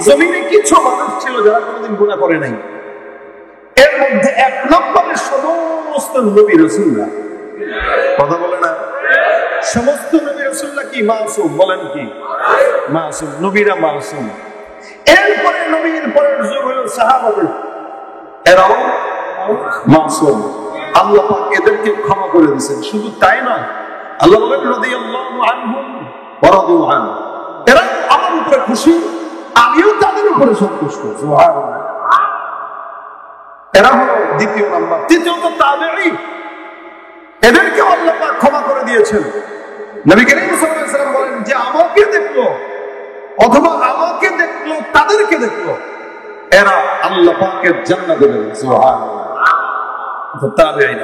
জমিনে কিছু মানুষ ছিল যারা কোনোদিন গুনাহ করে নাই। এর মধ্যে এক নম্বরে সমস্ত নবী রাসূলরা, কথা বলে না, সমস্ত নবী রাসূলরা কি মাসুম? বলেন কি মাসুম? নবীরা মাসুম। এরপরে নবীর পরের যুগ হলো সাহাবাদের, এরাও মাসুম। আল্লাহ পাক এদেরকে ক্ষমা করে দিয়েছেন। শুধু তাই নয়, আল্লাহ বলেন রাদিয়াল্লাহু আনহুম ওয়া রাদু আন, এরা আমার উপরে খুশি, আমিও তাদের উপরে সন্তুষ্ট। সুবহানাল্লাহ। এরা হলো দ্বিতীয় নাম্বার। তৃতীয়ত তাবেঈন, এদেরকে আল্লাহ পাক ক্ষমা করে দিয়েছেন। নবী করিম সাল্লাল্লাহু আলাইহি ওয়াসাল্লাম বলেন যে আমাকে দেখলো অথবা আমাকে দেখলো, তাদেরকে দেখলো, এরা আল্লাহ পাকের জান্নাতে যাবে। সুবহানাল্লাহ। তাবেঈন,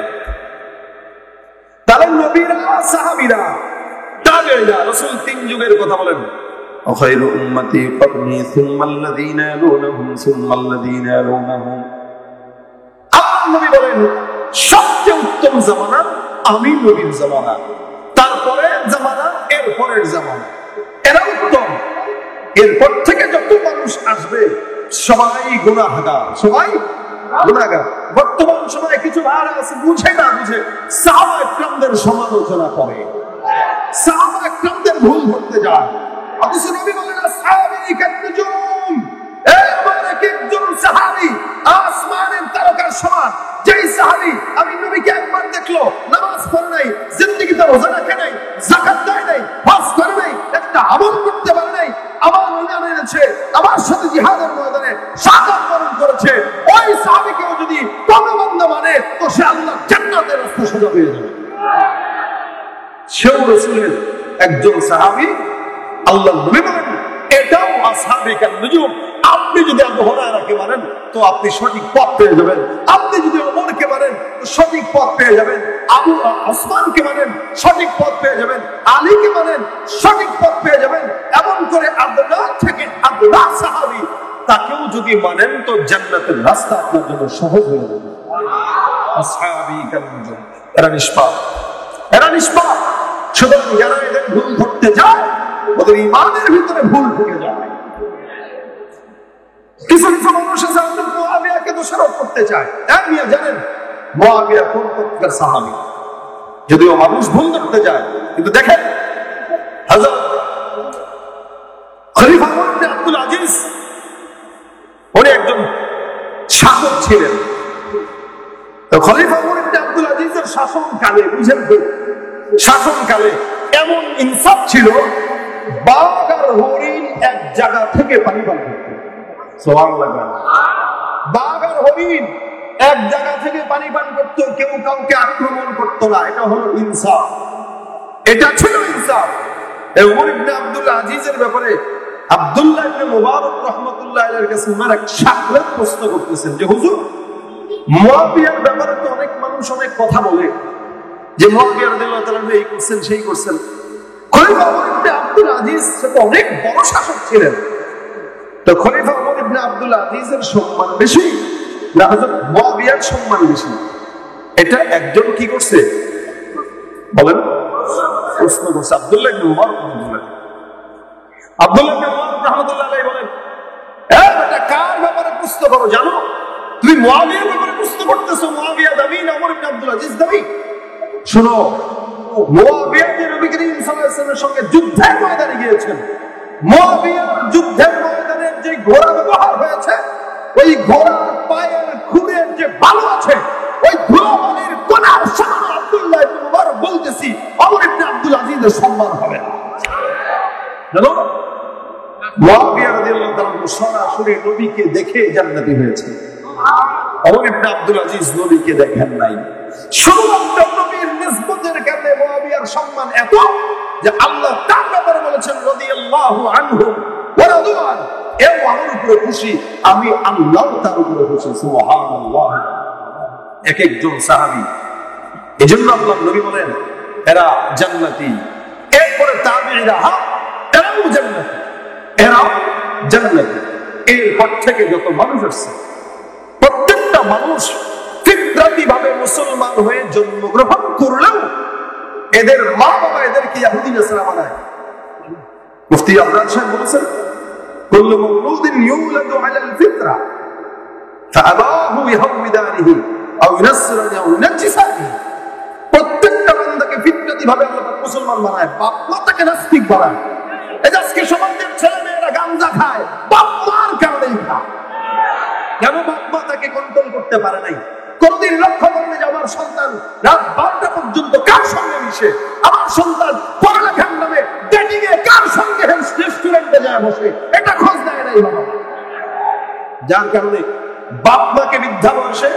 তাহলে নবীরা, সাহাবীরা, তাবেঈরা, রাসূল তিন যুগের কথা বলেন। খায়রু উম্মতি ক্বারনি সুম্মাল্লাযীনা ইয়ালুনহুম সুম্মাল্লাযীনা ইয়ালুনহুম। আমার নবী বলেন সবচেয়ে উত্তম জামানা আমি নবীর জামানা, তারপরে জামানা, এর পরের জামানা, এরা উত্তম। এরপর থেকে যত মানুষ আসবে সবাই গুনাহগার, সবাই গুনাহগার। বর্তমান সময়ে কিছু ভাইরা আছে বুঝে না বুঝে সাহাবা ইকরামদের সমালোচনা করে, সাহাবা ইকরামদের ভুল ধরতে যায়। অথচ নবী বলেন আসহাবী কান্নুজুম, আমার একজন সাহাবী আসমানের তারকার সমান। যেই সাহাবী আমি নবীকে একবার দেখলো, নামাজ পড়ে নাই, জিন্দেগিতে রোজা রাখে নাই, যাকাত দেয় নাই, হজ করে নাই, একটা আমল করতে পারে নাই, আমার ইমান এনেছে, আমার সাথে জিহাদের ময়দানে শাহাদাত বরণ করেছে, ওই সাহাবীকেও যদি কোনো বান্দা মানে তো সে আল্লাহর জান্নাতের রাস্তা সোজা পেয়ে যাবে। সেও রাসূলের একজন সাহাবী। আল্লাহ নবী বলেন এটাও আসহাবে কান্নুজুম। আপনি যদি আবু হুরায়রাকে মানেন তো আপনি সঠিক পথ পেয়ে যাবেন, আপনি যদি ওমরকে মানেন তো সঠিক পথ পেয়ে যাবেন, আবু ওসমানকে মানেন সঠিক পথ পেয়ে যাবেন, আলীকে মানেন সঠিক পথ পেয়ে যাবেন। এমন করে আব্দুল্লাহ থেকে আব্দুল্লাহ সাহাবী, তাকেও যদি মানেন তো জান্নাতের রাস্তা আপনার জন্য সহজ হয়ে যাবে। আসহাবী কান্নুজুম, এরা নিষ্পাপ, এরা নিষ্পাপ। সুতরাং যারা এদের ভুল ধরতে যায় ওদের ইমানের ভিতরে ভুল ঢুকে যায়। কিছু কিছু মানুষ আছে মুআবিয়াকে দোষারোপ করতে চায়। মিয়া জানেন মুআবিয়া কোন পক্ষের সাহাবী? যদিও মানুষ ভুল ধরতে যায়, কিন্তু দেখেন হযরত খলিফা ওমর ইবনে আব্দুল আজিজ উনি একজন শাসক ছিলেন। তো খলিফা ওমর ইবনে আব্দুল আজিজের শাসনকালে, বুঝেন তো, শাসনকালে এমন ইনসাফ ছিল, বাঘ আর হরিণ এক জায়গা থেকে পানি পান করত। সুবহানাল্লাহ। বাঘ আর হরিণ এক জায়গা থেকে পানি পান করত, কেউ কাউকে আক্রমণ করত না। এটা হলো ইনসাফ, এটা ছিল ইনসাফ। ওমর ইবনে আব্দুল আজিজের ব্যাপারে আব্দুল্লাহ ইবনে মুবারক রাহমাতুল্লাহ আলাইহির কাছে ওমর এক সাকরাত প্রশ্ন করতেছেন যে হুজুর, মুআবিয়ার ব্যাপারে তো অনেক মানুষ অনেক কথা বলে যে মুআবিয়া রাদিয়াল্লাহু তাআলা এই করছেন সেই করছেন। খলিফা ওমর ইবনে আব্দুল আজিজ সে তো অনেক বড় শাসক ছিলেন। তো খলিফা ওমর ইবনে আব্দুল আজিজের সম্মান বেশি না হযরত মুআবিয়ার সম্মান বেশি? এটা একজন কি করছে বলেন? প্রশ্ন করছে আব্দুল্লাহ ইবনে উমর রাহমাতুল্লাহ। আব্দুল্লাহ ইবনে উমর রাহমাতুল্লাহ আলাইহি বলেন, এটা কার ব্যাপারে প্রশ্ন করো জানো? তুমি মুআবিয়ার ব্যাপারে প্রশ্ন করতেছো। মুআবিয়া দাবি না ওমর ইবনে আব্দুল আজিজ দাবি? শুনো, মুআবিয়া যে নবী করিম সাল্লাল্লাহু আলাইহি ওয়াসাল্লামের সঙ্গে যুদ্ধের ময়দানে গিয়েছেন, মুআবিয়ার যুদ্ধের ময়দানে যে ঘোড়া ব্যবহার হয়েছে, ওই ঘোড়ার পায়ের খুরের যে বালু আছে, ওই ধুলাবালির কোনার সামনে আব্দুল্লাহ ইবনে মুবারক বলতেছি ওমর ইবনে আব্দুল আজিজের সম্মান হবে না। জানো, মুআবিয়া রাদিয়াল্লাহু তাআলা সরাসরি নবীকে দেখে জান্নাতি হয়েছে। ওমর ইবনে আব্দুল আজিজ নবীকে দেখেন নাই। শুধুমাত্র নবীর নিসবতের কারণে মুআবিয়ার সম্মান এত যে আল্লাহ তার ব্যাপারে বলেছেন রাদিয়াল্লাহু আনহুম ওয়া রাদু আন, এও আমার উপরে খুশি, আমি আল্লাহ তার উপরে খুশি। সুবহানাল্লাহ। এক একজন সাহাবী, এজন্য আল্লাহ নবী বলেন এরা জান্নাতি। এরপরে তাবেঈরা, এরাও জান্নাতি, এরাও জান্নাতি। এরপর থেকে যত মানুষ আসছে প্রত্যেকটা মানুষ ফিতরাতি ভাবে মুসলমান হয়ে জন্মগ্রহণ করলেও এদের মা বাবা এদেরকে ইহুদি নাসারা বানায়। মুফতি আবরার সাহেব বলেছেন কুল্লু মাউলুদিন ইউলাদু আলাল ফিতরা ফাআবাহু ইহাউদানিহি আও ইউনাসসিরানি আও ইউনাজ্জিসানি। প্রত্যেকটা বান্দাকে ফিতরাতি ভাবে আল্লাহ পাক মুসলমান বানায়, বাপ মা তাকে নাস্তিক বানায়। এই যে আজকে সমাজের ছেলে মেয়েরা গাঁজা খায়, বাপ মার কারণেই খায়। কেন? বাপ মা তাকে কন্ট্রোল করতে পারে নাই। কোনদিন লক্ষ্য করলে যে আমার সন্তান রাত 12টা পর্যন্ত কার সঙ্গে মিশে, আমার সন্তান পড়ালেখার নামে ডেটিং এ কার সঙ্গে রেস্টুরেন্টে যায় বসে, এটা খোঁজ দেয় নাই বাবা। যার কারণে বাপ মাকে বৃদ্ধা বয়সে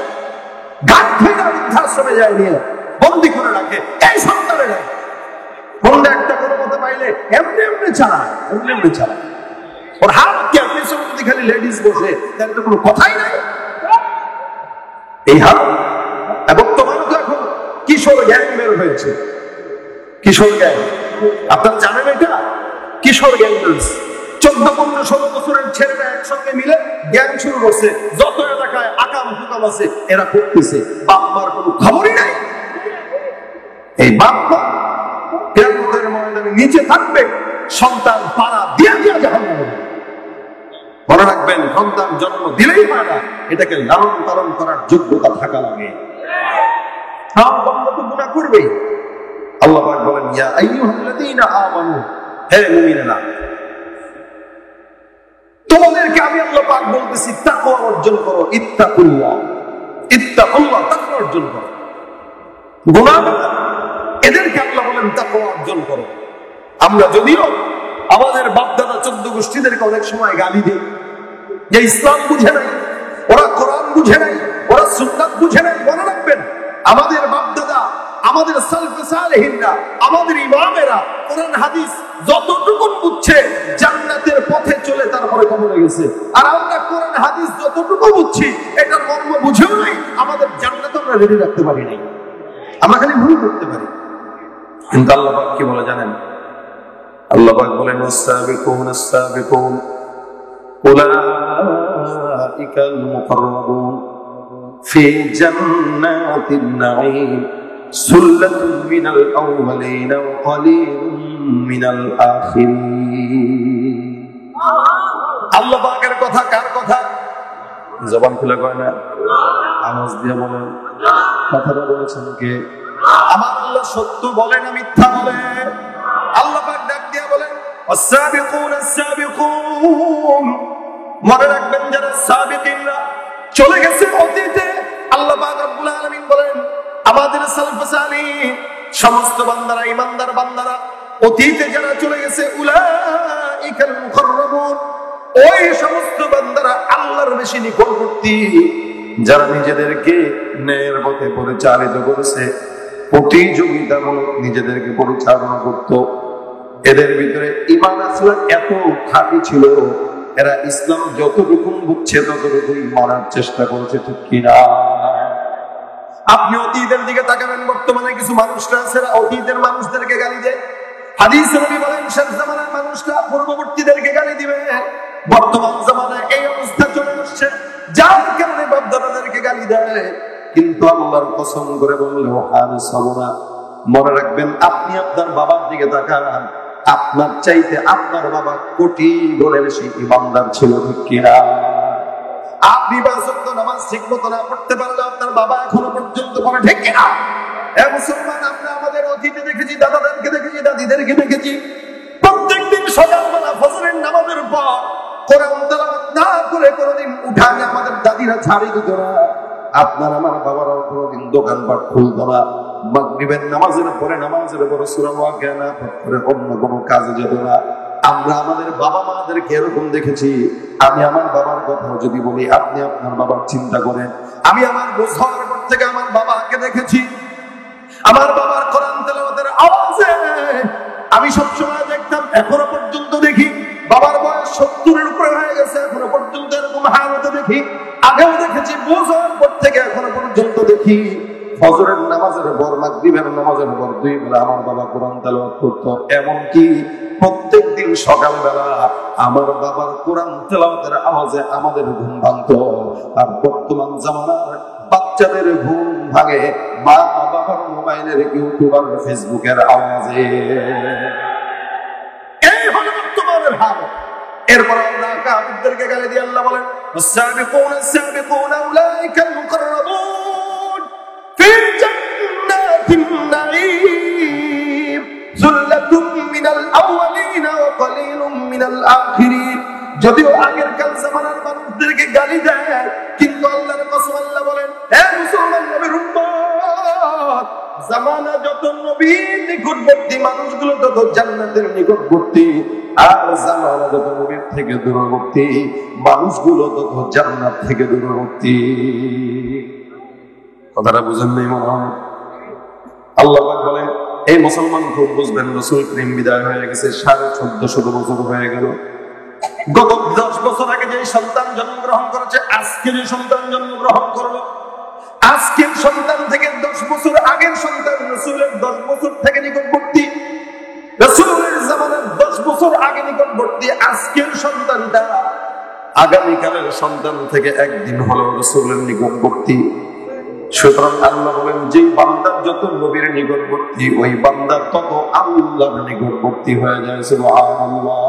ঘাট ফেরা বৃদ্ধাশ্রমে যায় নিয়ে বন্দি করে রাখে। এই সন্তানেরা বন্ধে একটা কোনো মতো পাইলে এমনি এমনি চালায়, এমনি এমনি চালায়। ওর হাত পেছনে খালি লেডিস বসে, তার তো কোনো কথাই নাই। এই হাত এবং তোমার তো এখন কিশোর গ্যাং বের হয়েছে, কিশোর গ্যাং। আপনারা জানেন এটা? কিশোর গ্যাং 14, 15, 16 বছরের ছেলেরা একসঙ্গে মিলে গ্যাং শুরু করছে। যত এলাকায় আকাম কুকাম আছে এরা করতেছে, বাপ মার কোনো খবরই নাই। এই বাপ মা কিয়ামতের ময়দানে নিচে থাকবে, সন্তান পাড়া দিয়া দিয়া জাহান্নামে। মনে রাখবেন, সন্তান জন্ম দিলেই হয় না, এটাকে লালন পালন করার যোগ্যতা থাকা লাগে। হ্যাঁ, বান্দা তো গুনাহ করবেই। আল্লাহ পাক বলেন, ইয়া আইয়ুহাল্লাযীনা আমানু, হে মুমিনেরা, তোমাদেরকে আমি আল্লাহ পাক বলতেছি তাকওয়া অর্জন করো। ইত্তাকুল্লাহ, ইত্তাকুল্লাহ, তাকওয়া অর্জন করো। গুনাহ এদেরকে আল্লাহ বলেন তাকওয়া অর্জন করো। আমরা যদিও আমাদের বাপদাদা 14 গোষ্ঠীদেরকে অনেক সময় গালি দিই যে ইসলাম বুঝে নাই, ওরা কোরআন বুঝে নাই, ওরা সুন্নাত বুঝে নাই। মনে রাখবেন, আমাদের বাপদাদা, আমাদের সালফে সালেহিনরা, আমাদের ইমামেরা কোরআন হাদিস যতটুকু বুঝছে জান্নাতের পথে চলে তারপরে কবরে গেছে। আর আমরা কোরআন হাদিস যতটুকু বুঝছি এটার মর্ম বুঝেও নাই, আমাদের জান্নাত আমরা রেডি রাখতে পারি নাই। আমরা খালি ভুল করতে পারি। কিন্তু আল্লাহ পাক কি বলে জানেন? আল্লাহ পাক বলেন, ওয়াস-সাবিকুন আস-সাবিকুন উলাইকাল মুকাররাবুন ফি জান্নাতিন নাঈম সুল্লাতুন মিনাল আউওয়ালিন ওয়া কালিলুম মিনাল আখিরিন। আল্লাহ পাকের কথা কার কথা? জবান খুলে কয় না, আওয়াজ দিয়ে বলেন। কথাটা বলেছেন কে? আমার আল্লাহ সত্য বলে না মিথ্যা বলে? আল্লাহ পাক ডাক দিয়ে বলেন, ওয়াস-সাবিকুন আস-সাবিকুন। মনে রাখবেন, যারা সাবিকিনরা চলে গেছে অতীতে, আল্লাহ পাক রব্বুল আলামিন বলেন আমাদের সালফে সালিহিন সমস্ত বান্দারা, ইমানদার বান্দারা অতীতে যারা চলে গেছে, উলাইকাল মুকাররাবুন, ওই সমস্ত বান্দারা আল্লাহর বেশি নিকটবর্তী, যারা নিজেদেরকে ন্যায়ের পথে পরিচালিত করেছে, প্রতিযোগিতামূলক নিজেদেরকে পরিচালনা করত। এদের ভিতরে ঈমান আসলে এত খাঁটি ছিল, এরা ইসলাম যতটুকু বুঝছে ততটুকুই মানার চেষ্টা করেছে, ঠিক কিনা? আপনি অতীতের দিকে তাকাবেন, বর্তমানে কিছু মানুষরা আছে অতীতের মানুষদেরকে গালি দেয়। হাদিসে নবী বলেন, শেষ জামানার মানুষরা পূর্ববর্তীদেরকে গালি দিবে। বর্তমান জামানায় এই অবস্থা চলে আসছে, যার কারণে বাপ-দাদাদেরকে গালি দেয়। কিন্তু আল্লাহর কসম করে বললেও আর সবনা। মনে রাখবেন, আপনি আপনার বাবার দিকে তাকান, আপনার চাইতে আপনার বাবা কোটি গুণে বেশি ইমানদার ছিল, ঠিক কিনা? আপনি 5 ওয়াক্ত নামাজ ঠিক মতো না পড়তে পারলে আপনার বাবা এখনো পর্যন্ত পড়ে, ঠিক কিনা? এ মুসলমান, আমরা আমাদের অতীতে দেখেছি, দাদাদেরকে দেখেছি, দাদিদেরকে দেখেছি, প্রত্যেকদিন সকালবেলা ফজরের নামাজের পর কোরআন তেলাওয়াত না করে কোনদিন উঠানে আমাদের দাদিরা ঝাড়ি দিত না। আপনার আমার বাবারাও কোনদিন দোকানপাট খুলতো না। মাগরিবের নামাজের পরে নামাজের পরে সূরা ওয়াকিয়া না পড়ে অন্য কোনো কাজে যেত না। আমরা আমাদের বাবা মাদেরকে এরকম দেখেছি। আমি আমার বাবার কথা যদি বলি, আপনি আপনার বাবার চিন্তা করেন। আমি আমার বোঝ হওয়ার পর থেকে আমার বাবাকে দেখেছি, আমার বাবার কোরআন তেলাওয়াতের আওয়াজে আমি সবসময় দেখতাম, এখনো পর্যন্ত দেখি। বাবার বয়স 70-এর উপরে হয়ে গেছে, এখনো পর্যন্ত এরকম হালতে দেখি। আগেও দেখেছি, বোঝ হওয়ার পর থেকে এখনো পর্যন্ত দেখি। ফজরের নামাজের পর, মাগরিবের নামাজের পর 2 বেলা আমার বাবা কোরআন তেলাওয়াত করত। এমনকি প্রত্যেকদিন সকালবেলা আমার বাবার কোরআন তেলাওয়াতের আওয়াজে আমাদের ঘুম ভাঙতো। আর বর্তমান জামানার বাচ্চাদের ঘুম ভাঙে মা বাবার মোবাইলের, ইউটিউবার, ফেসবুকের আওয়াজে। এই হলো বর্তমানের হাল। এরপর আল্লাহ কাফিরদেরকে গালি দিয়ে আল্লাহ বলেন والسابقون السابقون أولئك المقربون في جنات النعيم ثلة من الأولين وقليل من الآخرين যদিও আগের কাল জামানার মানুষদেরকে গালি দেয় কিন্তু আল্লাহর কসম আল্লাহ বলেন হে মুসলমান নবীর উম্মত জামানা যত নবীর নিকটবর্তী মানুষগুলো তত জান্নাতের নিকটবর্তী আর জামানা যত নবীর থেকে দূরবর্তী মানুষগুলো তত জান্নাত থেকে দূরবর্তী কথাটা বুঝেন নাই মনে হয় আল্লাহ পাক বলেন এই মুসলমান খুব বুঝবেন রাসূল করিম বিদায় হয়ে গেছে 1450 বছর হয়ে গেল গত 10 বছর আগে যে সন্তান জন্মগ্রহণ করেছে আজকে যে সন্তান জন্মগ্রহণ করলো আজকের সন্তান থেকে 10 বছর আগের সন্তান রাসূলের 10 বছর থেকে নিকটবর্তী রাসূলের জামানার 10 বছর আগে নিকটবর্তী আজকের সন্তানটা আগামীকালের সন্তান থেকে একদিন হলো রাসূলের নিকটবর্তী সুতরাং আল্লাহ বলেন যে বান্দার যত নবীর নিকটবর্তী ওই বান্দা তত আল্লাহর নিকটবর্তী হয়ে যায় সুবহানাল্লাহ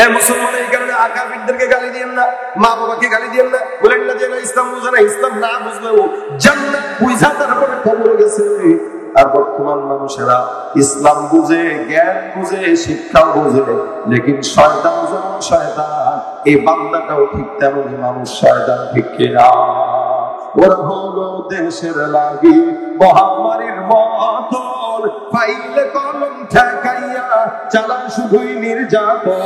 এ মুসলমান এই কারণে আকাবিরদেরকে গালি দিয়েন না মা বাবাকে গালি দিয়েন না বলেন না যে ইসলাম বুঝে না ইসলাম না বুঝলেও জান্নাত বুঝা তারপরে কবরে গেছে আর বর্তমান মানুষেরা ইসলাম বুঝে জ্ঞান বুঝে শিক্ষা বুঝে লেকিন শয়তান যেমন শয়তান এই বান্দাটাও ঠিক তেমনই মানুষ শয়তান ঠিক কিনা ওরা হলো দেশের লাগি মহামারীর মতন পাইলে কলম ঠেকাইয়া চালান শুধুই নির্যাতন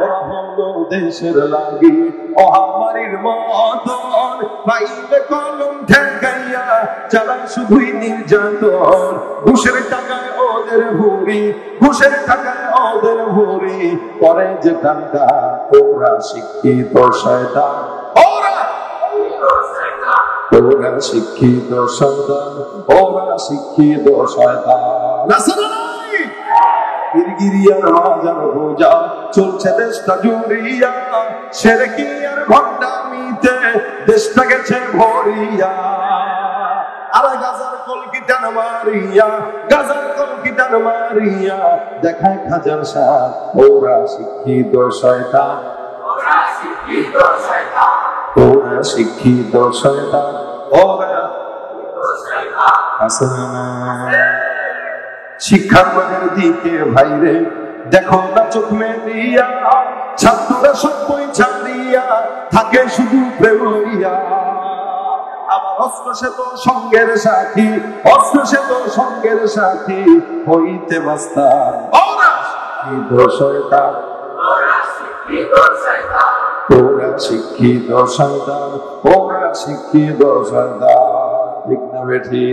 ওরা হলো দেশের লাগি মহামারীর মতন পাইলে কলম ঠেকাইয়া চালান শুধুই নির্যাতন ঘুষের টাকায় ওদের ভুরি ঘুষের টাকায় ওদের ভুরি পরে যে টাকা ওরা শিক্ষিত শয়তান ওরা শিক্ষিত শয়তান ওরা শিক্ষিত শয়তান গিরিগিরিয়ার মাজার বোঝা চলছে দেশটা জুড়িয়া সেরেকি আর ভণ্ডামিতে দেশটা গেছে ভরিয়া আর গাজার কলকিটান মারিয়া গাজার কলকিটান মারিয়া দেখায় খাজার সাথ ওরা শিক্ষিত শয়তান ওরা শিক্ষিত শয়তান ওরা শিক্ষিত শয়তান ওরা শিক্ষার মানের দিকে ভাইরে দেখো না চোখ মেলিয়া ছাত্ররা সব বই ছাড়িয়া থাকে শুধু প্রেম লইয়া আবার অস্ত্র সে তো সঙ্গের সাথী অস্ত্র সে তো সঙ্গের সাথী হইতে মাস্তান ওরা শিক্ষিত শয়তান ওরা শিক্ষিত শয়তান ওরা শিক্ষিত শয়তান ওরা শিক্ষিত শয়তান ঠিক না বেঠি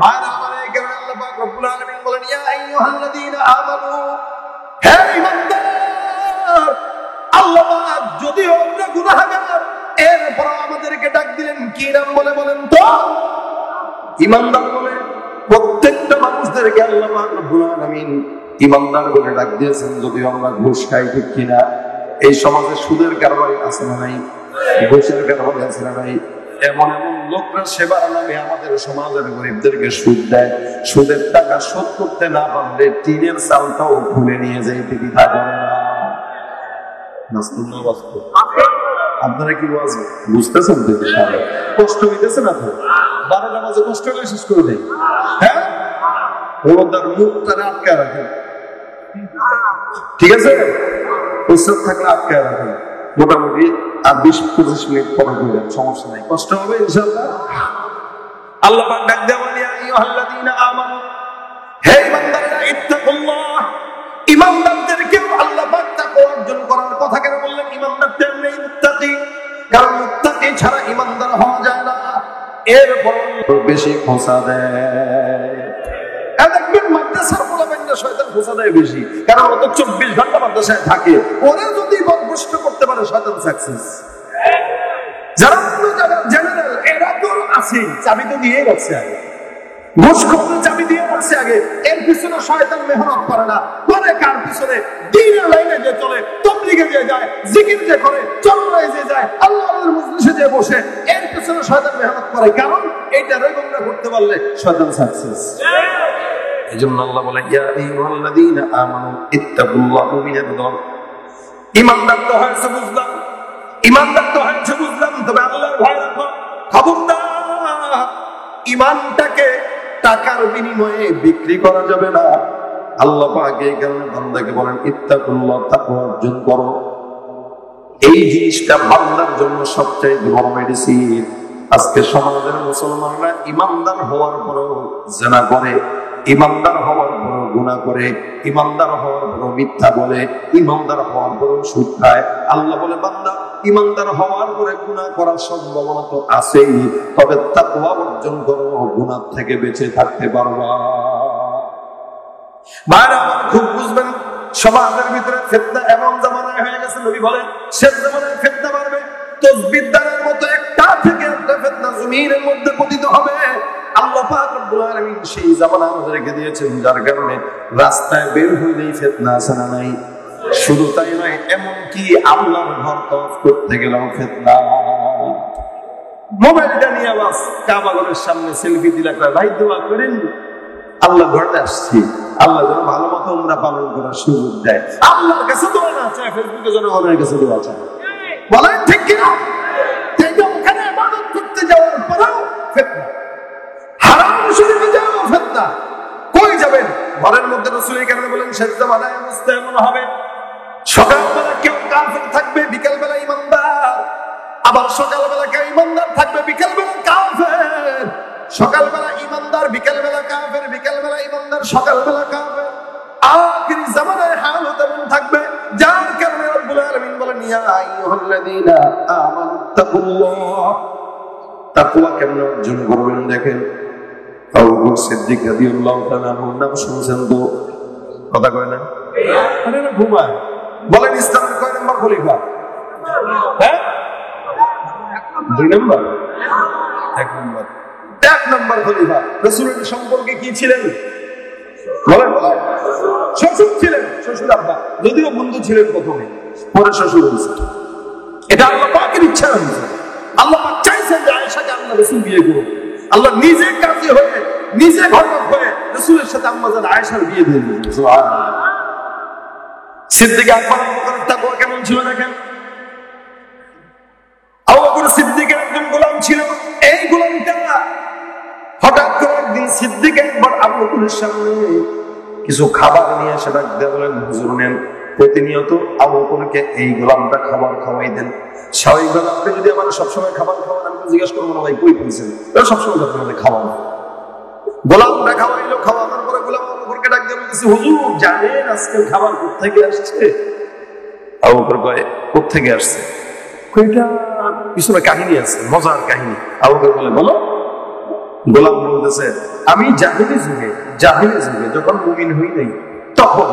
ভাইরা আমার এই কারণে আল্লাহ পাক রব্বুল আলামিন বলেন ইয়া আইয়ুহাল্লাযীনা আমানু হে ঈমানদার আল্লাহ পাক যদিও আমরা গুনাহগার এরপর আমাদেরকে ডাক দিলেন কি নাম বলে বলেন তো ঈমানদার বলে প্রত্যেকটা মানুষদেরকে আল্লাহ পাক রব্বুল আলামিন ঈমানদার বলে ডাক দিয়েছেন যদিও আমরা ঘুষ খাই ঠিক কিনা এই সমাজে সুদের কারবারি আছে না নাই ঘুষের কারবারি আছে না নাই এমন এমন লোকরা সেবার নামে আমাদের সমাজের গরিবদেরকে সুদ দেয় সুদের টাকা শোধ করতে না পারলে টিনের চালটাও খুলে নিয়ে যাইতে দ্বিধা করে না আপনারা কি বুঝতেছেন কষ্ট হইতেছে না তো 12টা বাজে কষ্ট হলে শেষ করে দেয় হ্যাঁ ওর মুখটারে আটকায় রাখেন ঠিক আছে প্রস্তাব থাকলে আটকায় রাখেন মোটামুটি আর 20-25 মিনিট পরে করবেন সমস্যা নেই কষ্ট হবে ইনশাআল্লাহ আল্লাহ পাক ডাক দেয়া বলি আইয়ুহাল্লাযীনা আমানু হে ঈমানদাররা ইত্তাকুল্লাহ ঈমানদারদেরকে আল্লাহ পাক তাকওয়া অর্জন করার কথা কেন বললেন ঈমানদারদের নেই মুত্তাকি কারণ মুত্তাকি ছাড়া ঈমানদার হওয়া যায় না এরপর বেশি খোঁচা দেয় দেখবেন মাদ্রাসার পোলাপাইনরা শয়তান খোঁচা দেয় বেশি কারণ ও তো 24 ঘন্টা মাদ্রাসায় থাকে ওরা যদি বদভ্রষ্ট করতে পারে শয়তান সাকসেস যারা জেনারেল এরা তো আছে চাবি তো দিয়ে রাখছে আগে ঘুষ খাওয়ানোর চাবি দিয়ে রাখছে আগে এর পিছনে শয়তান মেহনত করে না করে কার পিছনে দ্বীনের লাইনে যে চলে তাবলীগে যে যায় জিকির যে করে চরমায় যে যায় আল্লাহর মজলিসে যে বসে এর পিছনে শয়তান মেহনত করে কারণ এইটা রেগুলার করতে পারলে শয়তান সাকসেস এজন্য আল্লাহ বলে ইয়া আইয়ুহাল্লাযীনা আমানু ইত্তাকুল্লাহ, মুমিনের দল। ঈমানদার তো হয়েছে বুঝলাম, ঈমানদার তো হয়েছে বুঝলাম, তবে আল্লাহর ভয় রাখো। খবরদার, ঈমানটাকে টাকার বিনিময়ে বিক্রি করা যাবে না। আল্লাহ পাক এই কারণে বান্দাকে বলেন ইত্তাকুল্লাহ, তাকওয়া অর্জন করো। এই জিনিসটা বান্দার জন্য সবচেয়ে বড় মেডিসিন। আজকে সমাজের মুসলমানরা ইমানদার হওয়ার পরও জিনা করে, ইমানদার হওয়ার পরও গুনাহ করে, ইমানদার হওয়ার পরও মিথ্যা বলে, ইমানদার হওয়ার পরও সুদ খায়। আল্লাহ বলে বান্দা, ইমানদার হওয়ার পরে গুনাহ করার সম্ভাবনা তো আছেই, তবে তাকওয়া অর্জন করো, গুনাহ থেকে বেঁচে থাকতে পারবা। ভাইরা আমার খুব বুঝবেন, সমাজের ভিতরে ফিতনা এমন জামানায় হয়ে গেছে, নবী বলেন শেষ জামানায় ফিতনা বাড়বে। তাসবিহ দানের মতো একটা থেকে একটা ফিতনা জমিনের মধ্যে পতিত হবে। আল্লাহ পাক রব্বুল আলামিন সেই জামানা আমাদের রেখে দিয়েছেন, যার কারণে রাস্তায় বের হইলেই ফিতনা আছে না নাই? শুধু তাই নয়, এমনকি আল্লাহর ঘর তওয়াফ করতে গেলেও ফিতনা। মোবাইলটা নিয়ে বাস কাবা ঘরের সামনে সেলফি দিলা, ভাই দোয়া করেন আল্লাহ ঘরে আসছি, আল্লাহ যেন ভালো মতো উমরা পালন করার সুযোগ দেয়। আল্লাহর কাছে দোয়া না চায়, ফেসবুকে জনগণের কাছে দোয়া চায়। বলেন ঠিক কিনা? ওখানে ইবাদত করতে যাওয়ার পরেও ফিতনা, হারাম শরীফে যাওয়াও ফিতনা। কই যাবেন? ঘরের মধ্যে রাসূল কারণে বলেন শেষ জামানায় অবস্থা এমন হবে, সকালবেলা কেউ কাফের থাকবে, বিকালবেলা ঈমানদার। আবার সকালবেলা কেউ ঈমানদার থাকবে, বিকালবেলা কাফের। সকালবেলা ঈমানদার, বিকালবেলা কাফের, বিকালবেলা ঈমানদার, সকালবেলা কাফের। আখির জামানায় হাল তেমন থাকবে, যার কারণে রব্বুল আলামিন বলেন ইয়া আইয়ুহাল্লাযীনা আমানু তাকুল্লাহ। তাকওয়া কেমন অর্জন করবেন দেখেন। আবু বকর সিদ্দিক রাদিয়াল্লাহু তাআলা আনহুর নাম শুনছেন তো? কথা কয় না? আরে না ঘুমায়। বলেন ইসলামের কয় নাম্বার খলিফা? হ্যাঁ, 2 নাম্বার, 1 নাম্বার। 1 নাম্বার খলিফা। রাসূলের সম্পর্কে কি ছিলেন? বলেন বলেন। শ্বশুর ছিলেন, শ্বশুর আব্বা, যদিও বন্ধু ছিলেন প্রথমে, পরে শ্বশুর হয়েছে। এটা আল্লাহ পাকের ইচ্ছা হয়েছে। আল্লাহ পাক চাইছেন যে আয়েশাকে আল্লাহ রাসূল বিয়ে করুন। আল্লাহ নিজে কাজী হয়ে, নিজে ঘটক হয়ে রাসূলের সাথে আম্মাজান আয়েশার বিয়ে দিয়ে দিলেন। সুবহানাল্লাহ। সিদ্দিক আকবর তাকওয়া কেমন ছিল দেখেন। আবু বকর সিদ্দিকের একজন গোলাম ছিল। এই গোলামটা হঠাৎ করে একদিন সিদ্দিক আকবর আবু বকরের সামনে কিছু খাবার নিয়ে এসে ডাক দিয়ে বলেন হুজুর নেন। প্রতিনিয়ত আবু বকরকে এই গোলামটা খাবার খাওয়াই দেন। স্বাভাবিকভাবে আপনি যদি আমার সবসময় খাবার খাওয়ান, আমি তো জিজ্ঞাসা করবো না ভাই কই পেয়েছেন, সবসময় আপনাদের খাওয়ানো। গোলামটা খাওয়াইলো, খাওয়ানোর পরে গোলাম আবু বকরকে ডাক দিয়ে বলতেছে হুজুর জানেন আজকের খাবার কোত্থেকে আসছে? আবু বকর কয় কোত্থেকে আসছে? কয়টা পিছনে কাহিনী আছে, মজার কাহিনী। আবু বকর বলে বলো। গোলাম বলতেছে আমি জাহিলি যুগে যখন মুমিন হই নাই, তখন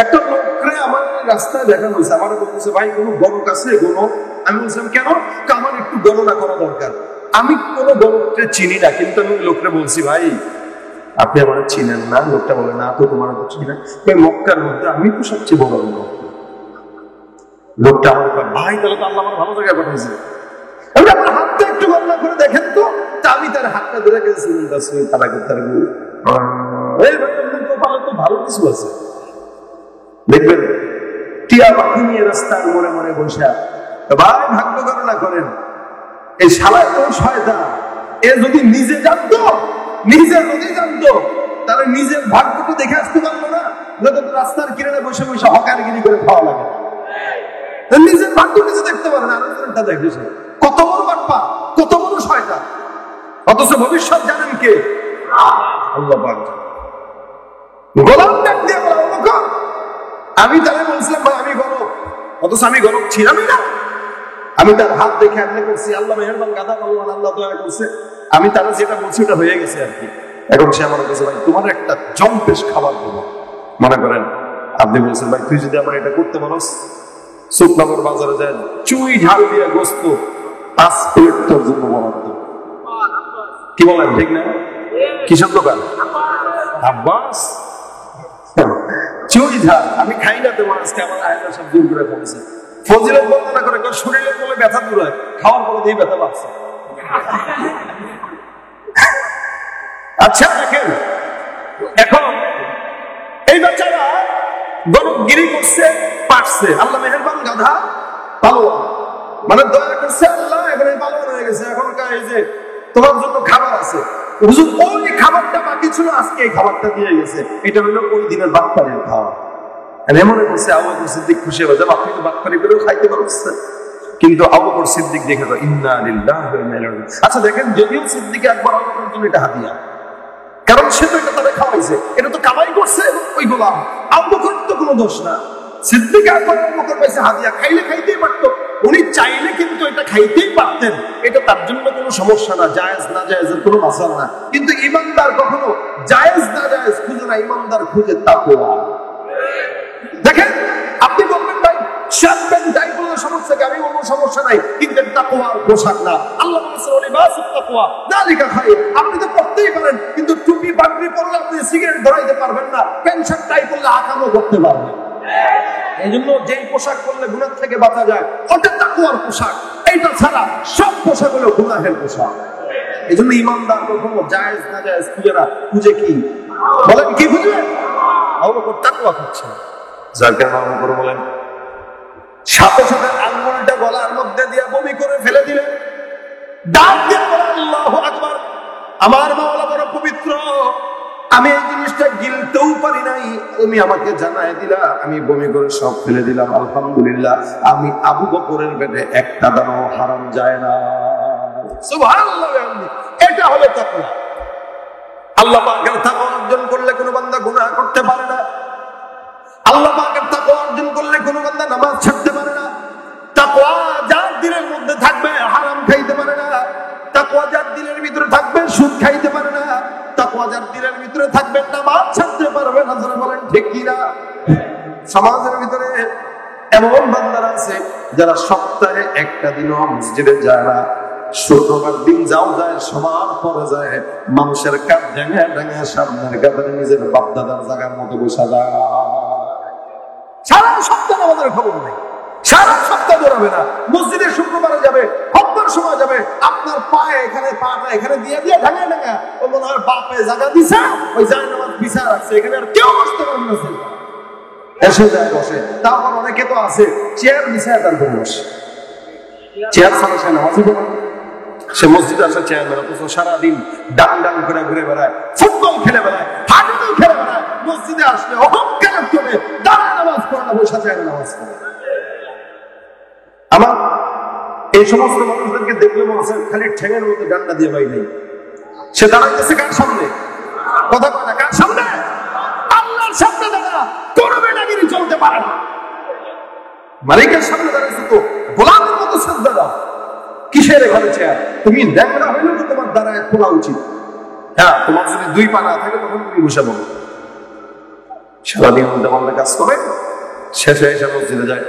একটা লোকরে আমার রাস্তায় দেখা হয়েছে। আমার বলতেছে ভাই কোনো গণক আছে গণক? আমি বলছিলাম কেন? আমার একটু গণনা করা দরকার। আমি কোনো গণককে চিনি না, কিন্তু আমি লোকরে বলছি ভাই আপনি আমার চিনেন না? লোকটা বলে না তো, তোমার তো চিনি না। মক্কার মধ্যে আমি তো সবচেয়ে বড় লোক। লোকটা আমার ভাই তাহলে তো আল্লাহ আমার ভালো জায়গায় পাঠাইছে, আমার হাতটা একটু গণনা করে দেখেন তো। আমি তার হাতটা ধরে গেছি, ভালো কিছু আছে দেখবেন। টিয়া পাখি নিয়ে রাস্তার মোড়ে মোড়ে বসে ভাই ভাগ্য গণনা করেন। এই শালা তো শয়তান, এ যদি নিজে জানতো তাহলে নিজের ভাগ্যটা দেখে আসতে পারলো না। রাস্তার কিনারে বসে বসে হকারগিরি করে খাওয়া লাগে, নিজের ভাগ্য নিজে দেখতে পারে না, আরেকজনটা দেখেছে। কত বড় বাটপা, কত বড় শয়তান, অথচ ভবিষ্যৎ জানেন কে? আল্লাহ পাক। গোলাম ডাক দিয়ে আমি তাহলে বলছিলাম ভাই আমি গণক, অথচ আমি গণক ছিলামই না। আমি তার হাত দেখে আদলে করছি, আল্লাহ মেহেরবান গাদা বললাম, আল্লাহ দয়া করছে। আমি তারা যেটা বলছি ওটা হয়ে গেছে আর কি। এখন সে আমার কাছে ভাই তোমার একটা জম্পেশ খাবার দেবো। মনে করেন আপনি বলছেন ভাই তুই যদি আমার এটা করতে পারস, সুপনগর বাজারে যায় চুই ঝাল দিয়ে গোস্ত 5 প্লেট তোর জন্য বরাদ্দ। কি বলেন ঠিক না? কিসের দোকান? আব্বাস। চুই ঝাল আমি খাই না, তোমার আজকে আমার আয়না সব দূর করে ফেলেছে। ফজিলত বর্ণনা করে শরীরের বলে ব্যথা দূর হয়, খাওয়ার পরে দিয়ে ব্যথা পাচ্ছে। আচ্ছা দেখেন এখন এই বাচ্চারা গণগিরি করছে, পারছে, আল্লাহ মেহেরবান, গাধা পালোয়ান, মানে দয়া করছে আল্লাহ, এখানে পালোয়ান হয়ে গেছে। এখন এই যে তোমার জন্য খাবার আছে, হুজুর ওই খাবারটা বাকি ছিল, আজকে এই খাবারটা দিয়ে গেছে, এটা হলো ওই দিনের বাটপাড়ির খাওয়া। এমন করছে আবু বকর সিদ্দিক খুশি হয়ে যাবে, আপনি তো বাটপাড়ি করেও খাইতে পারছেন। কিন্তু আবু বকর সিদ্দিক দেখে তো ইন্না লিল্লাহি ওয়া ইন্না ইলাইহি রাজিউন। আচ্ছা দেখেন, যদিও সিদ্দিক আকবর আবু বকরের জন্য এটা হাদিয়া, কারণ সে তো এটা তারা খাওয়াইছে, এটা তো কামাই করছে ওই গোলাম। আবু বকর তো কোনো দোষ না, সিদ্দিক আকবর আবু বকর পাইছে হাদিয়া, খাইলে খাইতেই পারতো, উনি চাইলে কিন্তু এটা খাইতেই পারতেন, এটা তার জন্য কোনো সমস্যা না, জায়েজ না জায়েজের কোনো মাসালা না। কিন্তু ইমানদার কখনো জায়েজ না জায়েজ খুঁজে না, ইমানদার খুঁজে তাকওয়া। দেখেন, আপনি বলবেন ভাই শার্ট প্যান্ট টাই পরলে সমস্যা কি, আমি বলবো সমস্যা নাই, কিন্তু তাকওয়ার পোশাক না। আল্লাহ বলেছেন লিবাসুত তাকওয়া যালিকা খায়র, আপনি তো পড়তেই পারেন, কিন্তু টুপি পাগড়ি পরলে আপনি সিগারেট ধরাইতে পারবেন না, প্যান্ট শার্ট টাই পরলে আকামও করতে পারবেন। এই জন্য যেই পোশাক পরলে গুনাহ থেকে বাঁচা যায় ওটা তাকওয়ার পোশাক, এইটা ছাড়া সব পোশাক হলো গুনাহের পোশাক। এই জন্য ইমানদার কখনো জায়েজ না জায়েজ খুঁজে না, খুঁজে কি বলেন, কি খুঁজবেন? আবু বকর তাকওয়া খুঁজছেন। যার কারণে আবু বকর বলেন, সাথে সাথে আঙ্গুলটা গলার মধ্যে দিয়ে বমি করে ফেলে দিলেন, ডাক দিয়ে বলেন আল্লাহু আকবার, আমার মাওলা বড় পবিত্র, আমি এই জিনিসটা গিলতেও পারি নাই, তুমি আমাকে জানায় দিলা, আমি বমি করে সব ফেলে দিলাম, আলহামদুলিল্লাহ, আমি আবু বকরের পেটে একটা দানাও হারাম যায় না। সুবহানাল্লাহ। এটা হলো তাকওয়া। আল্লাহ পাকের তাকওয়া অর্জন করলে কোনো বান্দা গুনাহ করতে পারে না। আল্লাহ পাকের তাকওয়া অর্জন করলে কোনো বান্দা নামাজ ছাড়তে পারে না। তাকওয়া যার দিলের মধ্যে থাকবে হারাম খাইতে পারে না। তাকওয়া যার দিলের ভিতরে থাকবে সুদ খাইতে পারে না। তাকওয়া যার দিলের ভিতরে থাকবে নামাজ ছাড়তে পারবে না। যারা বলেন ঠিক কি না? সমাজের ভিতরে এমন বান্দারা আছে যারা সপ্তাহে একটা দিনও মসজিদে যায় না, শুক্রবার দিন যাও যায়, সবার পরে যায়, মানুষের কাজ ডেঙে ডেঙে সামনের কাতারে নিজের বাপদাদার জায়গার মতো বসা যায়। সারা সপ্তাহ আমাদের খবর নেই, সারা সপ্তাহ দৌড়াবে না, মসজিদে শুক্রবারে যাবে, হপ্তার সময় যাবে, আপনার পায়ে এখানে পাটা এখানে দিয়ে দিয়ে ঢাঙা ঢাঙা, ও মনে হয় বাপে জায়গা দিছে, ওই যায় নামাজ বিছা রাখছে, এখানে আর কেউ বসতে পারবে না, এসে যায় বসে। তারপর অনেকে তো আছে চেয়ার বিছায় তার ঘরে বসে, চেয়ার ছাড়া সে নামাজই পড়ে না। সে মসজিদে আসে চেয়ার বেড়া, তো সারাদিন ডাং ডাং করে ঘুরে বেড়ায়, ফুটবল খেলে বেড়ায়, হাডুডু খেলে বেড়ায়, মসজিদে আসলে অহংকার করে দাঁড়ায় নামাজ পড়ে না, বসে চেয়ারে নামাজ পড়ে। আমার এই সমস্ত মানুষদেরকে দেখলে মনে হচ্ছে খালি ঠেঙের মধ্যে ডান্ডা দিয়ে পাই নাই। সে দাঁড়াইতেছে কার সামনে? কথা কয় না, কার সামনে? আল্লাহর সামনে দাঁড়া, কোনো বেটাগিরি চলতে পারে না। মালিকের সামনে দাঁড়াইছে তো গোলামের মতো সাজদা দাও। কিসের এখানে চেয়ার? তুমি ল্যাংড়া হইলে তো তোমার দাঁড়ায় খোলা উচিত। হ্যাঁ, তোমার যদি দুই পা না থাকে তখন তুমি বসে বলো। সারাদিন উল্টাপাল্টা কাজ করে শেষে এসে মসজিদে যায়।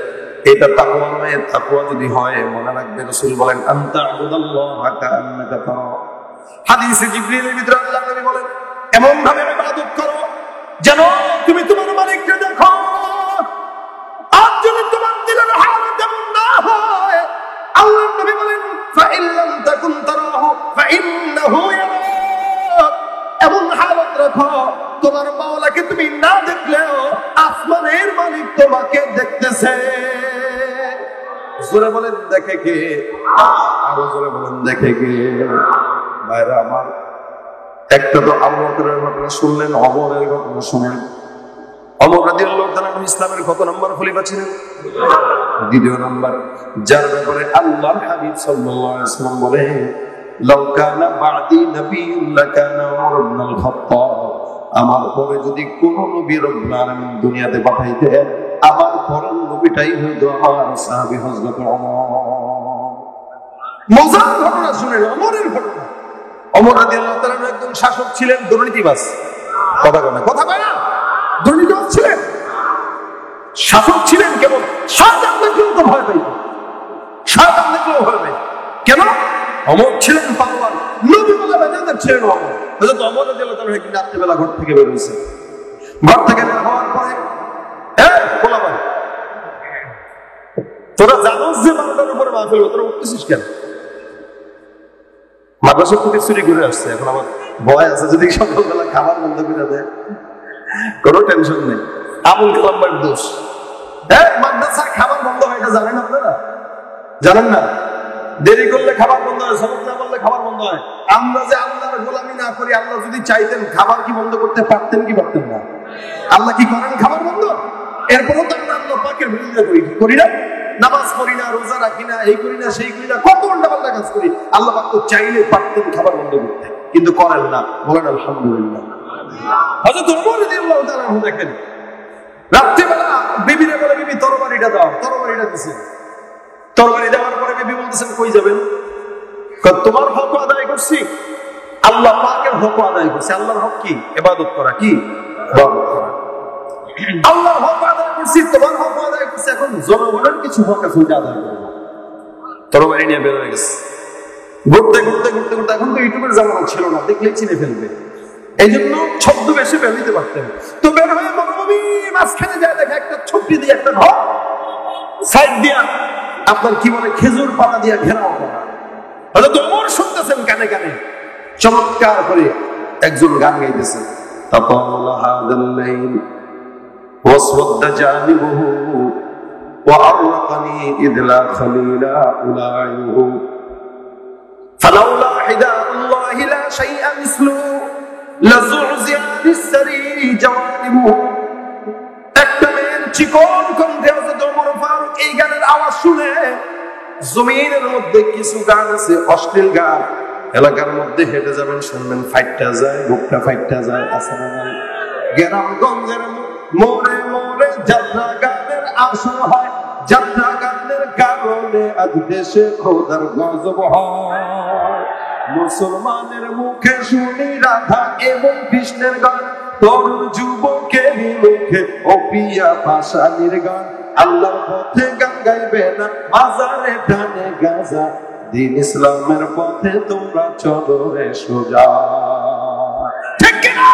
এটা তাকওয়া নয়। তাকওয়া যদি হয়, মনে রাখবে রাসূল বলেন আনতা আবুদাল্লাহা কাআন্নাকা তারা। হাদিসে জিবরিলের ভিতরে আল্লাহ নবী বলেন এমন ভাবে ইবাদত করো যেন তুমি তোমার মালিককে দেখো। আর যদি তোমার দিলের হালত এমন না হয়, আল্লাহ নবী বলেন ফাইন লাম তাকুন তারাহু ফাইন্নাহু ইয়ারাক। এমন হালত রাখো তোমার মাওলাকে তুমি না দেখলেও আসমানের মালিক তোমাকে দেখতেছে। জোরে বলেন দেখে কে? আরো জোরে বলেন দেখে কে? ভাইরা আমার, একটা তো আবু বকরের ঘটনা শুনলেন, ওমরের ঘটনা শুনেন। ওমর রাদিয়াল্লাহু তাআলা ইসলামের কত নম্বর খলিফা ছিলেন? দ্বিতীয় নম্বর, যার ব্যাপারে আল্লাহর হাবিব সাল্লাল্লাহু আলাইহি ওয়াসাল্লাম বলে লাউ কানা বাদি নাবিয়্যুন লাকানা ওমর ইবনুল খাত্তাব। আমার পরে যদি কোন নবী রব্বুল আলামিন দুনিয়াতে পাঠাইতেন, আমার পরের নবীটাই হইতো আমার সাহাবী হযরত ওমর। মজার ঘটনা শুনেন, ওমরের ঘটনা। ওমর রাদিয়াল্লাহু তাআলা একজন শাসক ছিলেন, দুর্নীতিবাজ। কথা কয় না, কথা কয় না, দুর্নীতিবাজ ছিলেন, শাসক ছিলেন। কেবল শয়তান দেখলেও তো ভয় পাইত, শয়তান দেখলেও ভয় পাইত। কেন? ওমর ছিলেন পাগল, নবী বলে বেজাদের ছিলেন ওমর। হযরত ওমর রাদিয়াল্লাহু তাআলা একদিন রাত্রিবেলা ঘর থেকে বের হয়েছে। ঘর থেকে বের হওয়ার পরে বলা ভাই, তোরা জানোস যে 12টার উপরে মাহফিল, তোরা উঠতেছিস কেন? মাদ্রাসা থেকে চুরি করে আসছে, এখন আবার ভয় আছে যদি সকালবেলা খাবার বন্ধ করে দেয়, কোনো টেনশন নেই, আবুল কালামের দোষ। হ্যাঁ, মাদ্রাসায় খাবার বন্ধ হয়, এটা জানেন আপনারা? জানেন না? দেরি করলে খাবার বন্ধ হয়, সবক না বললে খাবার বন্ধ হয়। আমরা যে আল্লাহর গোলামি না করি, আল্লাহ যদি চাইতেন খাবার কি বন্ধ করতে পারতেন কি পারতেন না? আল্লাহ কি করেন খাবার বন্ধ? এরপরও তো আমরা আল্লাহ পাকের বিরোধিতা করি না, নামাজ পড়ি না, রোজা রাখি না, এই করি না, সেই করি না, কত উল্টাপাল্টা কাজ করি। আল্লাহ পাক তো চাইলে পারতেন খাবার বন্ধ করতে, কিন্তু করেন না। বলেন আলহামদুলিল্লাহ। হযরত ওমর রাদিয়াল্লাহু তাআলা দেখেন, রাত্রিবেলা বিবিরে বলে, বিবি তরবারিটা দাও, তরবারিটা দিছে। তরবারি দেওয়ার পরে বিবি বলতেছেন, কই যাবেন? তোমার হক আদায় করছি, আল্লাহ পাকের হক আদায় করছি। আল্লাহর হক কি? ইবাদত করা। কি ইবাদত করা? আল্লাহর হক আদায় করছি, তোমার হক আদায় করছি, এখন জনগণের কিছু হক আছে, ওইটা আদায় করবো। তরবারি নিয়ে বের হয়ে গেছে। ঘুরতে ঘুরতে ঘুরতে ঘুরতে, এখন তো ইউটিউবের জামানা ছিল না, দেখলেই চিনে ফেলবে, এই জন্য ছদ্মবেশে বের হইতে পারতেন। তো বের হয়ে মরুভূমির মাঝখানে যায়, দেখে একটা ছুটি দিয়ে একটা ঘর, সাইড দিয়া আপনার কি বলে খেজুর পাতা দিয়া ঘেরাও করা। হয়তো ওমর শুনতেছেন কানে কানে, চমৎকার করে একজন গান গাইতেছে, তাতাওয়ালা হাদাল লাইল ওয়াসওয়াদা জানিবুহু ওয়া আরকানি ইদলা খলিলা উলাইহু ফালাউলা হিদায়াতুল্লাহি লা শাইআ মিসলু লাযুযিয়া বিসসারিরি জাওয়ানিবুহু। একটা মেয়ের চিকন কণ্ঠে হযরত ওমর ফারুক এই গানের আওয়াজ শুনে, জমিনের মধ্যে কিছু গান আছে অশ্লীল গান, এলাকার মধ্যে হেঁটে যাবেন, শুনবেন ফাইটটা যায়, বুকটা ফাইটটা যায়, আছে না নাই? গ্রামগঞ্জের মোড়ে মোড়ে যাত্রা গানের আসর হয়, যাত্রা গানের কারণে আজ দেশে খোদার গজব হয়। মুসলমানের মুখে শুনি রাধা এবং কৃষ্ণের গান, তরুণ যুবকের মুখে অপিয়া পাশানির গান। আল্লাহর পথে গান গাইবে না, বাজারে টানে গাজা, দিন ইসলামের পথে তোমরা চলো রে সোজা। ঠিক কিনা?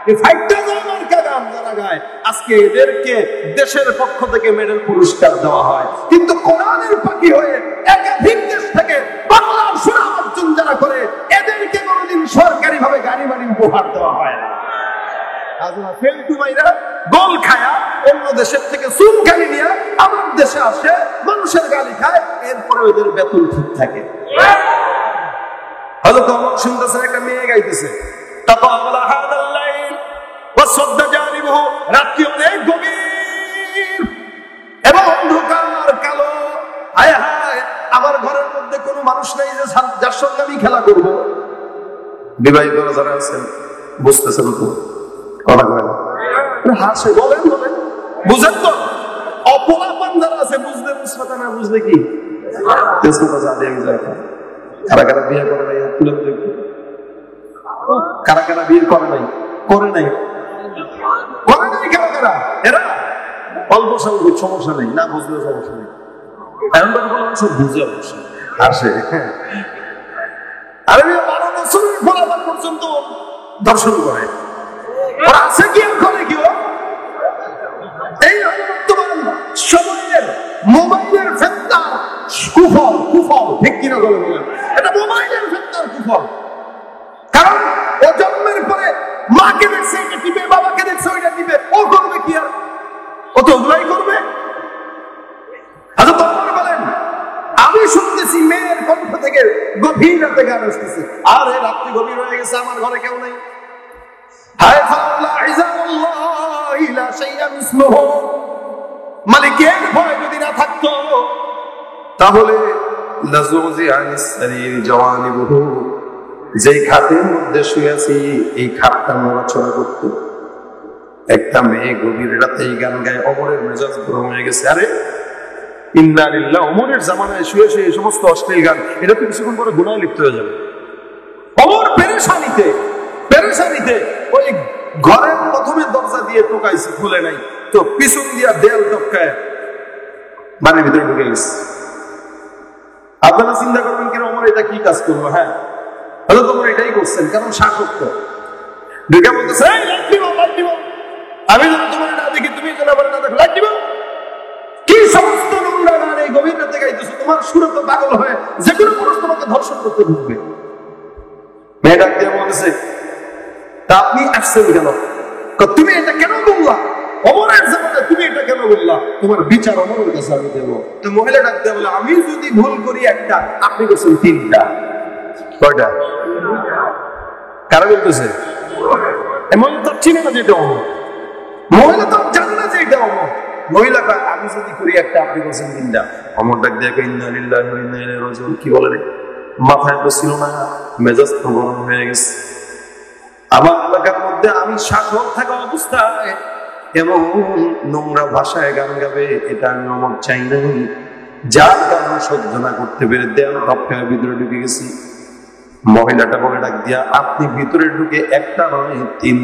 এই ফাইটটা আমার গান যারা গায়, আজকে এদেরকে দেশের পক্ষ থেকে মেডেল পুরস্কার দেওয়া হয়, কিন্তু কোরআনের পাখি হয়ে একাধিক দেশ থেকে বাংলার সুনাম অর্জন যারা করে, এদেরকে কোনোদিন সরকারি ভাবে গাড়ি বাড়ি উপহার দেওয়া হয় না। গোল খায়া অন্য দেশের থেকে চুনকালি নিয়ে আমার দেশে আসে, মানুষের গালি খায়, এরপরে ওদের বেতন ঠিক থাকে। হযরত ওমর শুনতেছেন একটা মেয়ে গাইতেছে, তাতাওয়ালা হাদাল লাইল ওয়াসওয়াদা জানিবুহু, রাত্রি অনেক গভীর এবং অন্ধকার কালো। হায় হায়, আমার ঘরের মধ্যে কোনো মানুষ নাই যে যার সঙ্গে আমি খেলা করবো। বিবাহিতরা যারা আছেন বুঝতেছেন তো কথা কয় হাসে, বলেন বলেন, বুঝেন তো? অপলাপান যারা আছে, বুঝলে বুঝতে না বুঝলে কি তেজপাতা যা দিয়ে যায়। কারা কারা বিয়ে করে নাই তুলে দেখবে, কারা কারা বিয়ে করে নাই, করে নাই, করে নাই কারা কারা? এরা অল্প সংখ্যক, সমস্যা নেই, না বুঝলেও সমস্যা নেই। এখন তো কোনো অংশ বুঝে অবশ্য আসে। আরে 12 বছরের ফলাফল পর্যন্ত দর্শন করে, ওরা আছে কি আর করে কি? এই বর্তমান সময়ের মোবাইলের ফেতনার কুফল, কুফল ঠিক কিনা বলে বলেন? এটা মোবাইলের ফেতনার কুফল। কারণ ও জন্মের পরে মাকে দেখছে এটা টিপে, বাবাকে দেখছে ওইটা টিপে, ও করবে কি আর? ও তো ওগুলাই করবে। আচ্ছা, তখন বলেন, আমি শুনতেছি মেয়ের কণ্ঠ থেকে গভীর রাতে গান আসতেছে, আর এই রাত্রি গভীর হয়ে গেছে, আমার ঘরে কেউ নেই। মালিকের ভয় যদি না থাকতো, তাহলে যে খাটের মধ্যে শুয়েছি এই খাটটা নড়াচড়া করত। একটা মেয়ে গভীর রাতে এই গান গায়, ওমরের মেজাজ গরম হয়ে গেছে। আরে ইন্না লিল্লাহ, ওমরের জামানায় শুয়ে শুয়ে এই সমস্ত অশ্লীল গান, এটা তো কিছুক্ষণ পরে গুনাহে লিপ্ত হয়ে যাবে। ওমর পেরেশানিতে পেরেশানিতে ওই ঘরের প্রথমে দরজা দিয়ে টোকাইছে, খুলে নাই তো পিছন দিয়া দেয়াল টপকায় বাড়ির ভিতরে ঢুকে গেছে। আপনারা চিন্তা করবেন কিনা ওমর এটা কি কাজ করলো? হ্যাঁ, হয়তো তোমরা এটাই করছেন, কারণ শাসক তো ঢুকে বলতেছে, আমি যেন তোমার না দেখি, তুমি যেন আমার না দেখো, লাইট দিব। কি সমস্ত নোংরা গান এই গভীর রাতে গাইতেছো, তোমার সুরে তো পাগল হয়ে যে কোনো পুরুষ তোমাকে ধর্ষণ করতে ঢুকবে। মেয়ে ডাক দিয়ে বলতেছে, তা আপনি আসছেন কেন? তুমি এটা কেন বললা? অমরের জামানে তুমি এটা কেন বললা? তোমার বিচার অমরের কাছে আমি দেবো। তো মহিলা ডাক দিয়ে বলে, আমি যদি ভুল করি একটা, আপনি করছেন তিনটা। কয়টা? কারা বলতেছে? মহিলা তো চিনে না যে এটা অমর, মহিলা তো জানে না যে এটা অমর। মহিলা আমি যদি করি একটা, আপনি করছেন তিনটা। অমর ডাক দিয়ে ইন্না লিল্লাহি ওয়া ইন্না ইলাইহি রাজিউন। কি বলে রে? মাথায় তো ছিল না, মেজাজ তো গরম হয়ে গেছে। আমার এলাকার মধ্যে আমি শাসক থাকা অবস্থায় এমন নোংরা ভাষায় গান গাবে, এটা আমি অমর চাই নাই। যার কারণে সহ্য না করতে পেরে দেয়াল টপকায় ভিতরে ঢুকে গেছি। মহিলাটা বলে ডাক দিয়া, আপনি ভিতরে ঢুকে একটা নয়,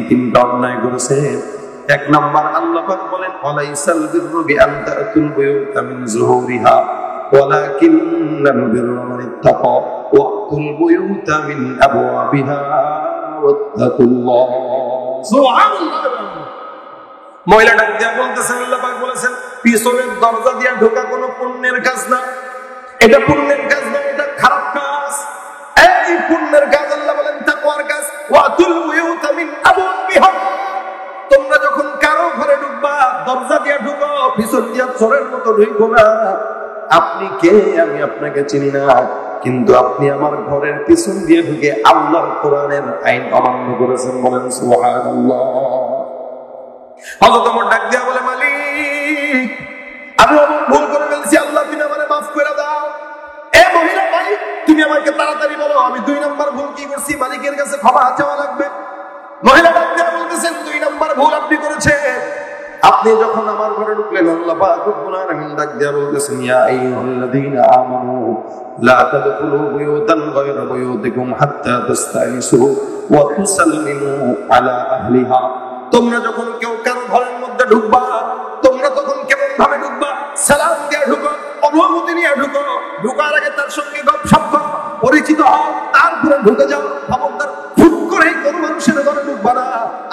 তিনটা অন্যায় করেছেন। এক নাম্বার, আল্লাহ পাক বলেন, ওয়ালাইসাল বিররু বিআন তা'তুল বুয়ুতা মিন যুহুরিহা ওয়ালাকিন্নাল বিররা মান ইত্তাকা ওয়া'তুল বুয়ুতা মিন আবওয়াবিহা ওয়াত্তাকুল্লাহ। সুবহানাল্লাহ। মহিলা ডাক দিয়া বলতেছেন, আল্লাহ পাক বলেছেন, পিছনের দরজা দিয়া ঢোকা কোনো পুণ্যের কাজ না। এটা পুণ্যের কাজ না, এটা খারাপ কাজ। এই পুণ্যের কাজ আল্লাহ বলেন তাকওয়ার কাজ। ওয়াতুল বুয়ুতা মিন আবওয়াবিহা। তোমরা যখন কারো ঘরে ঢুকবা, দরজা দিয়া ঢুকো, পিছন দিয়া চোরের মতো ঢুকো না। আপনি কে আমি আপনাকে চিনি না, কিন্তু আপনি আমার ঘরের পিছন দিয়ে ঢুকে আল্লাহর কোরআনের আইন অমান্য করেছেন। বলেন সুবহানাল্লাহ। হযরত ওমর ডাক দিয়া বলে, মালিক, আমি অমন ভুল করে ফেলছি, আল্লাহ তুমি আমারে মাফ করে দাও। এ মহিলা, মালিক তুমি আমাকে তাড়াতাড়ি বলো, আমি 2 নাম্বার ভুল কি করছি, মালিকের কাছে ক্ষমা চাওয়া লাগবে। মহিলা ডাক দিয়া বলতেছেন, 2 নাম্বার ভুল আপনি করেছেন। আপনি যখন আমার ঘরে ঢুকলেন, আল্লাহ পাক রব্বুল আলামিন ডাক দিয়া বলতেছেন, ইয়া আইয়ুহাল্লাযীনা আমানু লা তাদখুলু বুয়ুতান গায়রা বুয়ুতিকুম হাত্তা তাস্তানিসু ওয়া তুসাল্লিমু আলা আহলিহা। তোমরা যখন কেউ কারো ঘরের মধ্যে ঢুকবা, তোমরা তখন কেমন ভাবে ঢুকবা? সালাম দিয়ে ঢুকো, অনুমতি নিয়ে ঢুকো। ঢুকার আগে তার সঙ্গে গপসপ করো, পরিচিত হও, তারপরে ঢুকে যাও। খবরদার হুট করে কোন মানুষের ঘরে ঢুকবা না।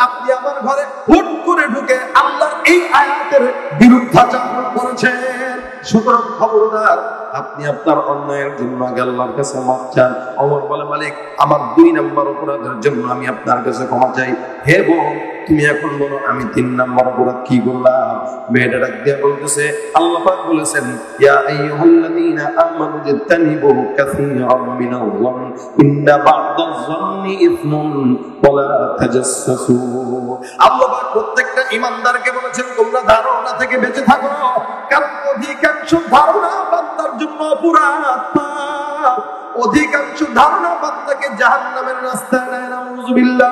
আপনি আমার ঘরে হুট করে ঢুকে আল্লাহর এই আয়াতের বিরুদ্ধাচার করেছেন। সুতরাং খবরদার, আপনি আপনার অন্যায়ের জন্য আগে আল্লাহর কাছে মাফ চান। ওমর বলে, মালিক, আমার 2 নাম্বার অপরাধের জন্য আমি আপনার কাছে ক্ষমা চাই। হে বোন, তুমি এখন বলো আমি 3 নাম্বার অপরাধ কি করলাম? মেয়েটা ডাক দিয়া বলতেছে, আল্লাহ পাক বলেছেন, ইয়া আইয়ুহাল্লাযীনা আমানু ইজতানিবু কাসীরাম মিনাল-যান্নি ইন্না বা'দায-যান্নি ইসমুন ওয়া লা তাজাসসু। আল্লাহ পাক প্রত্যেকটা ঈমানদারকে বলেছেন, তোমরা ধারণা থেকে বেঁচে থাকো, কারণ অধিকাংশ ধারণা বান্দার জন্য অপরাধ। অধিকাংশ ধারণা বান্দাকে জাহান্নামের রাস্তায় নেয়। নাউযুবিল্লাহ।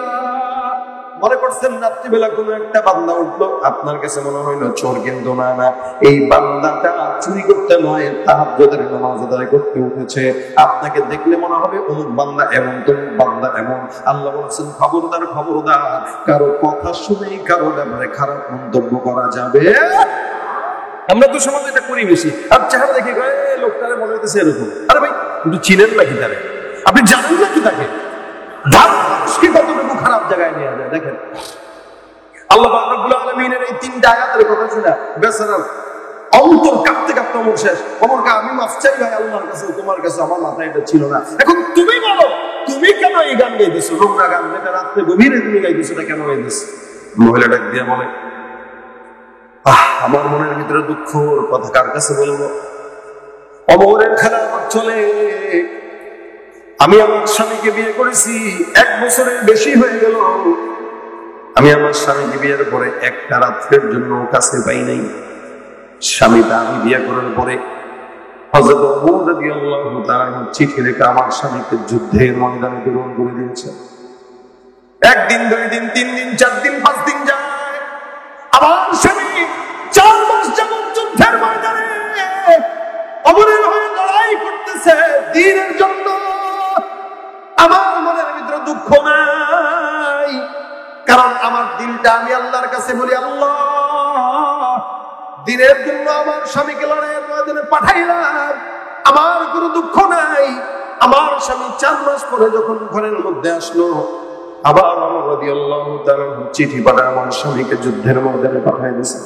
মনে করছেন রাত্রিবেলা কোনো একটা বান্দা উঠলো, আপনার কাছে মনে হইলো চোর, কিন্তু না না, এই বান্দাটা চুরি করতে নয়, তাহাজ্জুদের নামাজ আদায় করতে উঠেছে। আপনাকে দেখলে মনে হবে অমুক বান্দা এমন, তমুক বান্দা এমন। আল্লাহ বলেছেন, খবরদার খবরদার, কারো কথা শুনেই কারো ব্যাপারে খারাপ মন্তব্য করা যাবে। আমরা তো সমাজে এটা করি বেশি। আর চেহারা দেখে লোকটারে মনে হইতেছে এরকম। আরে ভাই, কিন্তু চিনেন নাকি তারে? আপনি জানেন নাকি তাকে? মানুষকে কতটুকু খারাপ জায়গায় নিয়ে যায় দেখেন। আল্লাহ পাক রব্বুল আলামিনের এই 3টা আয়াতের কথা শুনে বেচারার অন্তর কাঁপতে কাঁপতে ওমর শেষ। ওমরকে আমি মাফ চাই ভাই আল্লাহর কাছে, তোমার কাছে, আমার মাথায় এটা ছিল না। এখন তুমি বলো, তুমি কেন এই গান গাইতেছো? নোংরা গান, এটা রাত্রে গভীরে তুমি গাইতেছো, এটা কেন গাইতেছো? মহিলা ডাক দিয়ে বলে, আমার মনের ভিতরে দুঃখর কথা কার কাছে বলবো? অমরের খেলা আমার চলে। আমি আমার স্বামীকে বিয়ে করেছি, 1 বছরের বেশি হয়ে গেল। আমি আমার স্বামীকে বিয়ের পরে একটা রাত্রের জন্য কাছে পাই নাই। স্বামীটা আমি বিয়ে করার পরে হযরত ওমর রাদিয়াল্লাহু তাআলা চিঠি লেখা আমার স্বামীকে যুদ্ধের ময়দানে প্রেরণ করে দিয়েছে। 1 দিন, 2 দিন, 3 দিন, 4 দিন, 5 দিন যায়। আমার স্বামী 4 মাস যাবত যুদ্ধের ময়দানে ওমরের হয়ে লড়াই করতেছে দ্বীনের জন্য। আমার মনের ভিতরে দুঃখ নাই, কারণ আমার দিলটা আমি আল্লাহর কাছে বলি, আল্লাহ, দ্বীনের জন্য আমার স্বামীকে লড়াইয়ের ময়দানে পাঠাইলাম। আমার কোনো দুঃখ নাই। আমার স্বামী 4 মাস পরে যখন ঘরের মধ্যে আসলো, আবার ওমর রাদিয়াল্লাহু তাআলা চিঠি পাঠায় আমার স্বামীকে যুদ্ধের ময়দানে পাঠাই দিয়েছে।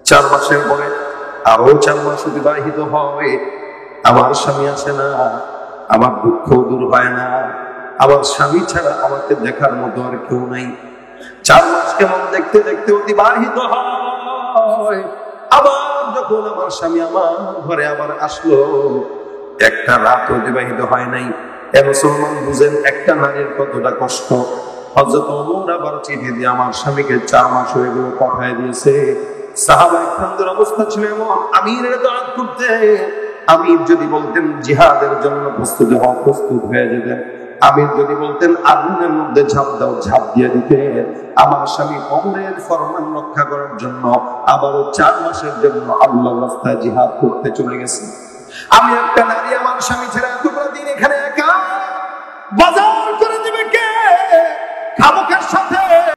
4 মাসের পরে আরো 4 মাস অতিবাহিত হয়, আমার স্বামী আসে না। আমার দুঃখ দূর হয় না। আমার স্বামী ছাড়া আমাকে দেখার মতো আর কেউ নাই। 4 মাস কেমন দেখতে দেখতে অতিবাহিত হয়। আবার যখন আমার স্বামী আমার ঘরে আবার আসলো, একটা রাত অতিবাহিত হয় নাই। এ মুসলমান বুঝেন একটা নারীর কতটা কষ্ট। হযরত ওমর আবার চিঠি দিয়ে আমার স্বামীকে 4 মাস হয়ে গেল পাঠায় দিয়েছে। সাহাবায়ে কেরামদের অবস্থা ছিল এমন, আমিরের দাঁত করতে, আমির যদি বলতেন জিহাদের জন্য প্রস্তুত হওয়া, প্রস্তুত হয়ে যেতেন। আমির যদি বলতেন আগুনের মধ্যে ঝাঁপ দাও, ঝাঁপ দিয়ে দিতে। আমার স্বামী ওমরের ফরমান রক্ষা করার জন্য আবারও 4 মাসের জন্য আল্লাহর রাস্তায় জিহাদ করতে চলে গেছে। আমি একটা নারী, আমার স্বামী ছেড়ে এতগুলো দিন এখানে একা বাজার